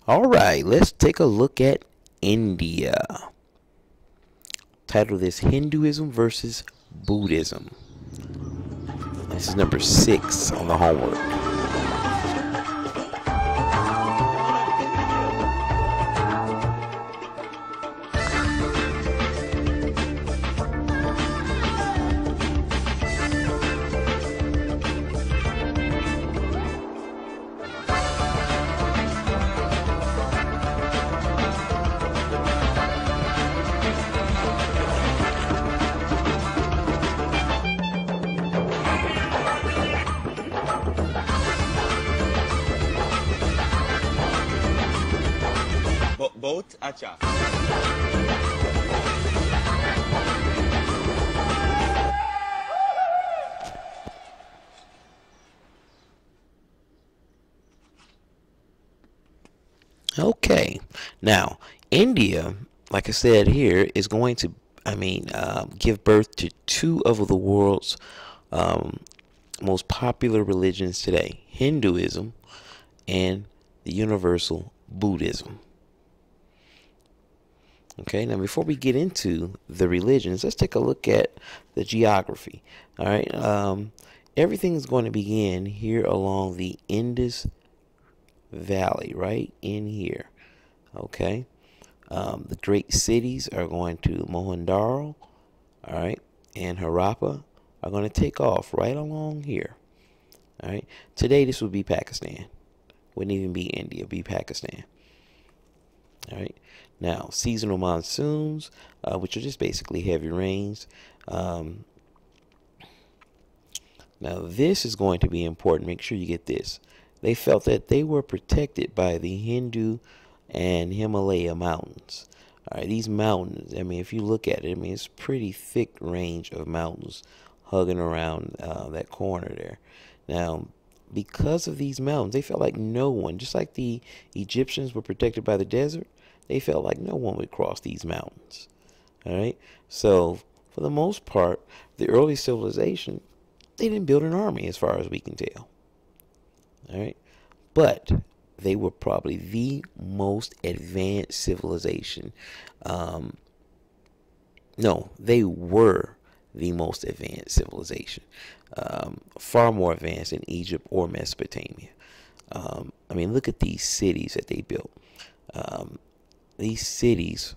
All right, let's take a look at India. Title of this: Hinduism versus Buddhism. This is number 6 on the homework. बहुत अच्छा. Okay, now India, like I said here, is going to, give birth to two of the world's um, most popular religions today: Hinduism and the universal Buddhism. Okay, now before we get into the religions, let's take a look at the geography. All right, everything is going to begin here along the Indus Valley, right in here. Okay, the great cities are going to Mohenjo-daro, all right, and Harappa are going to take off right along here. All right, today this would be Pakistan. Wouldn't even be India, it'd be Pakistan. All right. Now, seasonal monsoons, which are just basically heavy rains. Now, this is going to be important. Make sure you get this. They felt that they were protected by the Hindu and Himalaya mountains. All right, these mountains, if you look at it, it's a pretty thick range of mountains hugging around that corner there. Now, because of these mountains, they felt like no one, just like the Egyptians were protected by the desert, they felt like no one would cross these mountains. All right. So for the most part, the early civilization, they didn't build an army as far as we can tell. All right. But they were probably the most advanced civilization. No, they were the most advanced civilization. Far more advanced than Egypt or Mesopotamia. Look at these cities that they built. These cities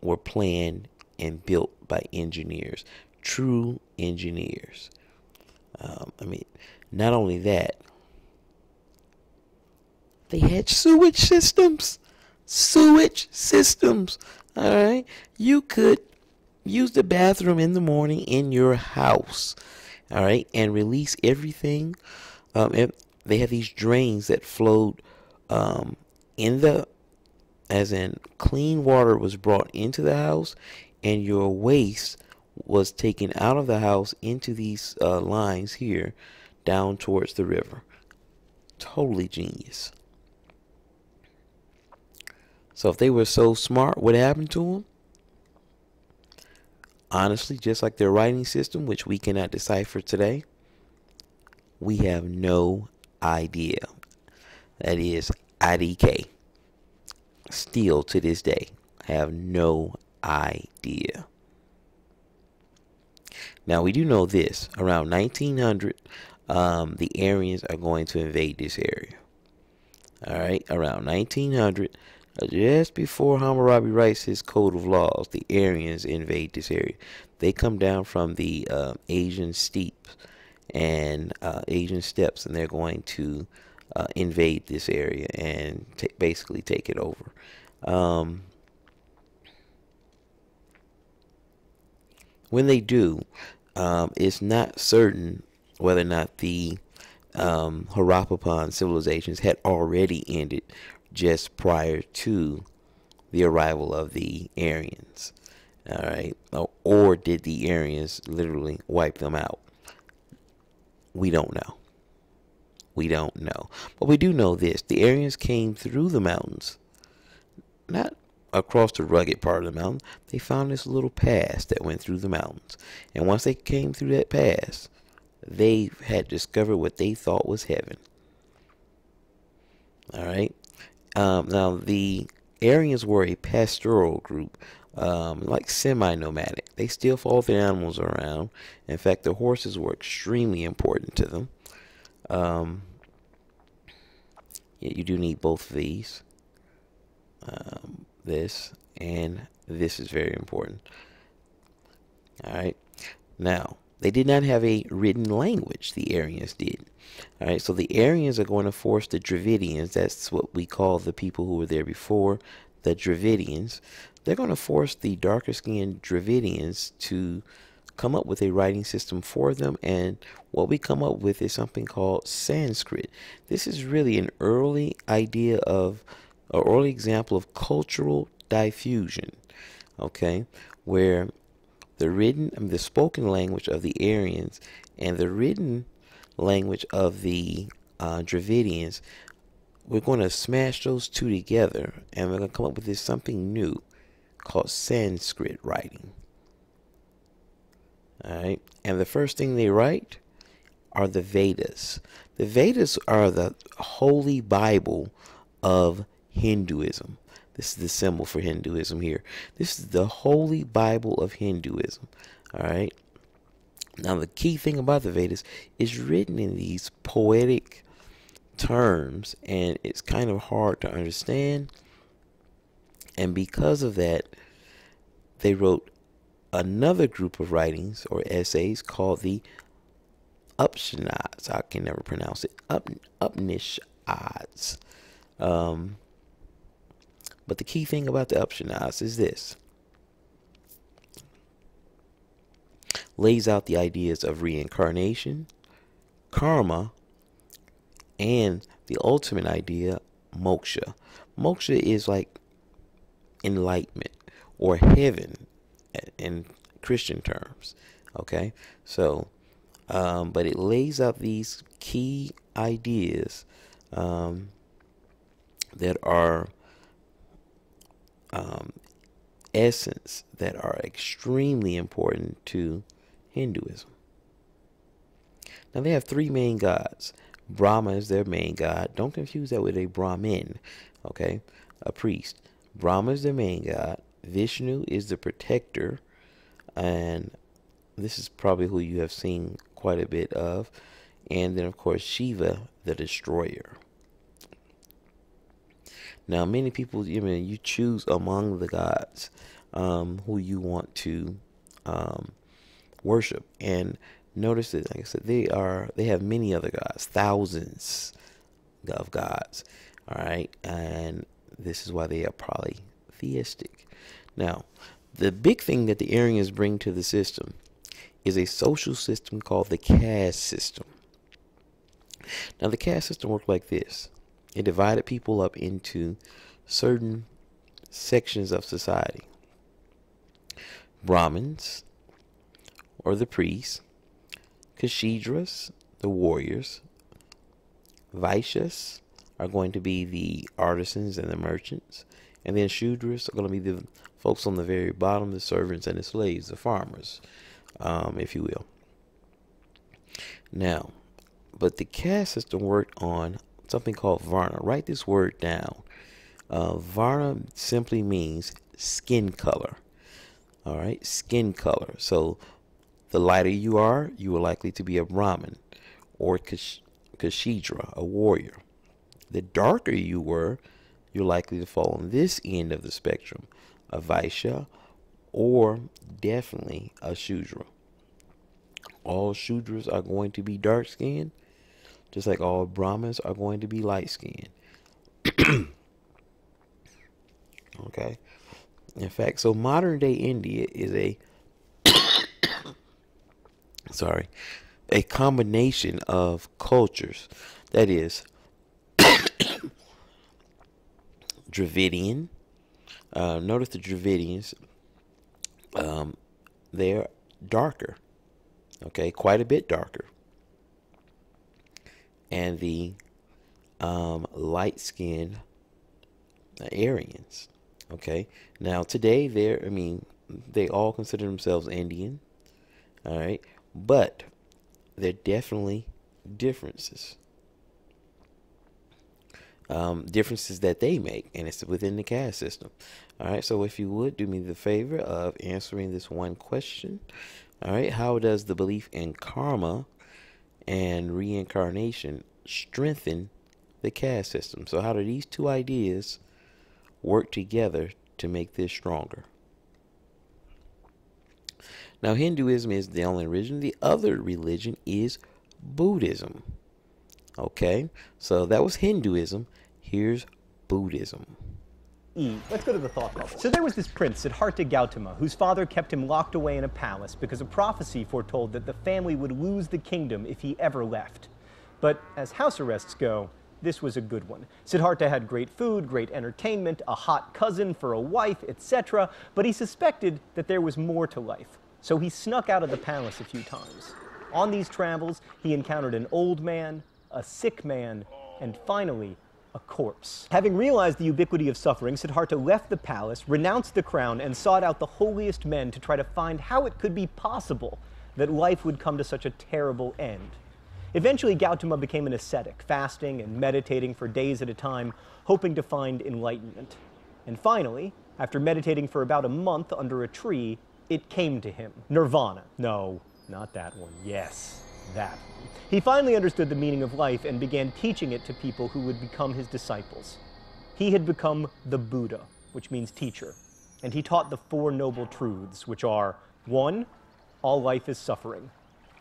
were planned and built by engineers, true engineers. Not only that, they had sewage systems. Sewage systems. All right. You could use the bathroom in the morning in your house. All right. And release everything. And they have these drains that flowed as in clean water was brought into the house, and your waste was taken out of the house into these lines here down towards the river. Totally genius. So if they were so smart, what happened to them? Honestly, just like their writing system, which we cannot decipher today, we have no idea. That is IDK. Still to this day, have no idea. Now, we do know this. Around 1900, the Aryans are going to invade this area. All right, around 1900, just before Hammurabi writes his code of laws, the Aryans invade this area. They come down from the Asian steppes, and they're going to invade this area and basically take it over. When they do, it's not certain whether or not the Harappan civilizations had already ended just prior to the arrival of the Aryans. All right, or did the Aryans literally wipe them out? We don't know. We don't know. But we do know this. The Aryans came through the mountains. Not across the rugged part of the mountain. They found this little pass that went through the mountains. And once they came through that pass, they had discovered what they thought was heaven. All right. Now, the Aryans were a pastoral group, like semi-nomadic. They still followed their animals around. In fact, the horses were extremely important to them. Um, yeah, you do need both of these. This and this is very important. All right. Now, they did not have a written language, the Aryans did. All right, so the Aryans are going to force the Dravidians, that's what we call the people who were there before, the Dravidians. They're going to force the darker skinned Dravidians to come up with a writing system for them, and what we come up with is something called Sanskrit. This is really an early idea of, an early example of cultural diffusion, okay, where the spoken language of the Aryans and the written language of the Dravidians, we're going to smash those two together, and we're going to come up with this something new called Sanskrit writing. All right, and the first thing they write are the Vedas. The Vedas are the holy Bible of Hinduism. This is the symbol for Hinduism here. This is the holy Bible of Hinduism. All right. Now, the key thing about the Vedas is written in these poetic terms, and it's kind of hard to understand. And because of that, they wrote another group of writings or essays called the Upanishads. I can never pronounce it. Upanishads. But the key thing about the Upanishads is this. Lays out the ideas of reincarnation, karma, and the ultimate idea, moksha. Moksha is like enlightenment or heaven in Christian terms. Okay, so but it lays out these key ideas that are essence that are extremely important to Hinduism. Now, they have three main gods. Brahma is their main god. Don't confuse that with a Brahmin, okay? A priest. Brahma is their main god. Vishnu is the protector, and this is probably who you have seen quite a bit of. And then, of course, Shiva, the destroyer. Now, many people, you choose among the gods who you want to worship. And notice that, like I said, they have many other gods, thousands of gods. All right, and this is why they are polytheistic. Now, the big thing that the Aryans bring to the system is a social system called the caste system. Now, the caste system worked like this. It divided people up into certain sections of society. Brahmins, or the priests. Kshitras, the warriors. Vaishyas are going to be the artisans and the merchants. And then Shudras are going to be the folks on the very bottom, the servants and the slaves, the farmers, if you will. Now, but the caste system worked on something called Varna. Write this word down. Varna simply means skin color. All right, skin color. So the lighter you are likely to be a Brahmin or Kshitra, a warrior. The darker you were, you're likely to fall on this end of the spectrum, a Vaishya or definitely a Shudra. All Shudras are going to be dark skinned, just like all Brahmins are going to be light skinned. Okay. In fact, so modern day India is a combination of cultures. That is Dravidian. Notice the Dravidians, they're darker. Okay, quite a bit darker. And the light-skinned Aryans. Okay, now today they all consider themselves Indian. All right, but there are definitely differences. differences that they make, and it's within the caste system. All right, so if you would do me the favor of answering this one question. All right, how does the belief in karma and reincarnation strengthen the caste system? So how do these two ideas work together to make this stronger? Now, Hinduism is the only religion. The other religion is Buddhism. Okay, so that was Hinduism. Here's Buddhism. Let's go to the thought bubble. So there was this prince, Siddhartha Gautama, whose father kept him locked away in a palace because a prophecy foretold that the family would lose the kingdom if he ever left. But as house arrests go, this was a good one. Siddhartha had great food, great entertainment, a hot cousin for a wife, etc., but he suspected that there was more to life. So he snuck out of the palace a few times. On these travels, he encountered an old man, a sick man, and finally, a corpse. Having realized the ubiquity of suffering, Siddhartha left the palace, renounced the crown, and sought out the holiest men to try to find how it could be possible that life would come to such a terrible end. Eventually, Gautama became an ascetic, fasting and meditating for days at a time, hoping to find enlightenment. And finally, after meditating for about a month under a tree, it came to him. Nirvana. No, not that one. Yes, that one. He finally understood the meaning of life and began teaching it to people who would become his disciples. He had become the Buddha, which means teacher, and he taught the Four Noble Truths, which are: 1, all life is suffering;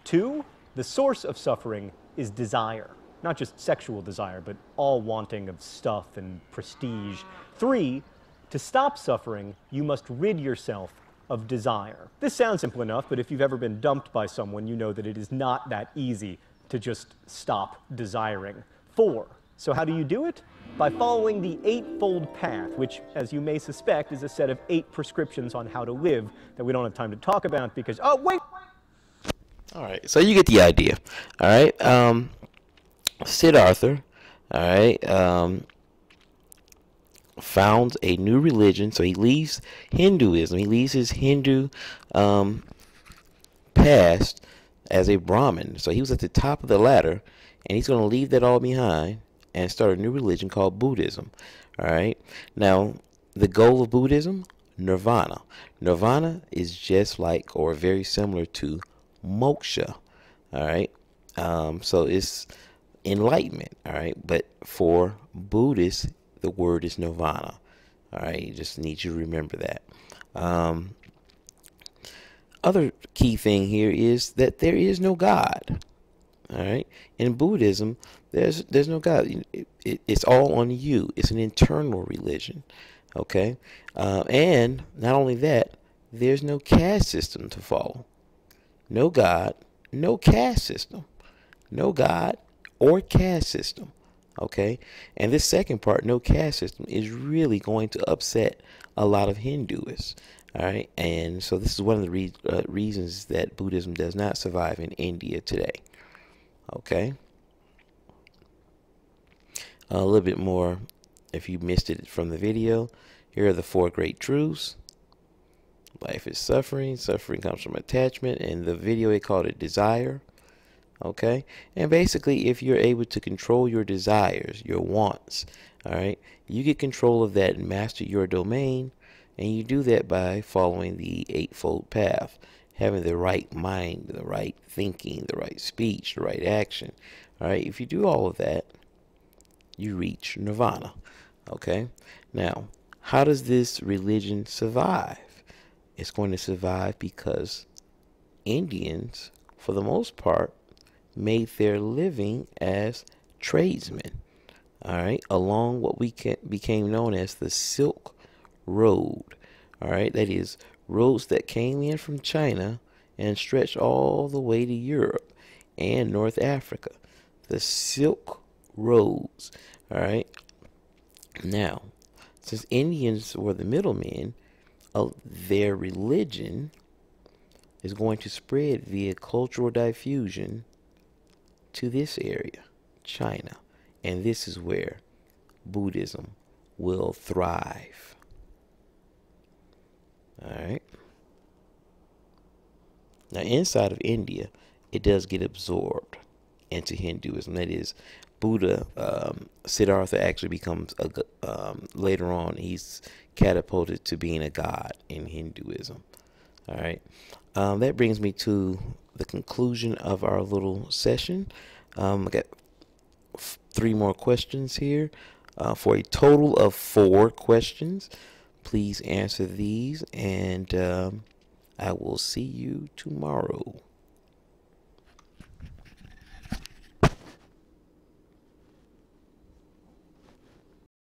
2, the source of suffering is desire, not just sexual desire, but all wanting of stuff and prestige; 3, to stop suffering, you must rid yourself of desire. This sounds simple enough, but if you've ever been dumped by someone, you know that it is not that easy to just stop desiring. 4, so how do you do it? By following the Eightfold Path, which, as you may suspect, is a set of 8 prescriptions on how to live that we don't have time to talk about because, oh, wait! All right, so you get the idea. All right, Siddhartha, all right, founds a new religion. So he leaves Hinduism. He leaves his Hindu past as a Brahmin. So he was at the top of the ladder, and he's going to leave that all behind and start a new religion called Buddhism. All right. Now, the goal of Buddhism, nirvana. Nirvana is just like or very similar to moksha. All right. So it's enlightenment. All right. But for Buddhists, the word is nirvana. All right. You just need you to remember that. Other key thing here is that there is no God. All right. In Buddhism, there's no God. It's all on you. It's an internal religion. Okay. And not only that, there's no caste system to follow. No God, no caste system. No God or caste system. Okay. And this second part, no caste system, is really going to upset a lot of Hinduists. All right. And so this is one of the reasons that Buddhism does not survive in India today. Okay. A little bit more, if you missed it from the video, here are the 4 great truths. Life is suffering. Suffering comes from attachment. In the video, they called it desire. Okay. And basically, if you're able to control your desires, your wants, all right, you get control of that and master your domain. And you do that by following the Eightfold Path, having the right mind, the right thinking, the right speech, the right action. All right. If you do all of that, you reach nirvana. Okay. Now, how does this religion survive? It's going to survive because Indians, for the most part, made their living as tradesmen. All right. Along what became known as the Silk Road. All right. That is roads that came in from China and stretched all the way to Europe and North Africa. The Silk Roads. All right. Now, since Indians were the middlemen, their religion is going to spread via cultural diffusion to this area, China. And this is where Buddhism will thrive. All right. Now, inside of India, it does get absorbed into Hinduism. That is, Buddha, Siddhartha actually becomes later on, he's catapulted to being a god in Hinduism. All right. That brings me to the conclusion of our little session. I got 3 more questions here for a total of 4 questions. Please answer these, and I will see you tomorrow.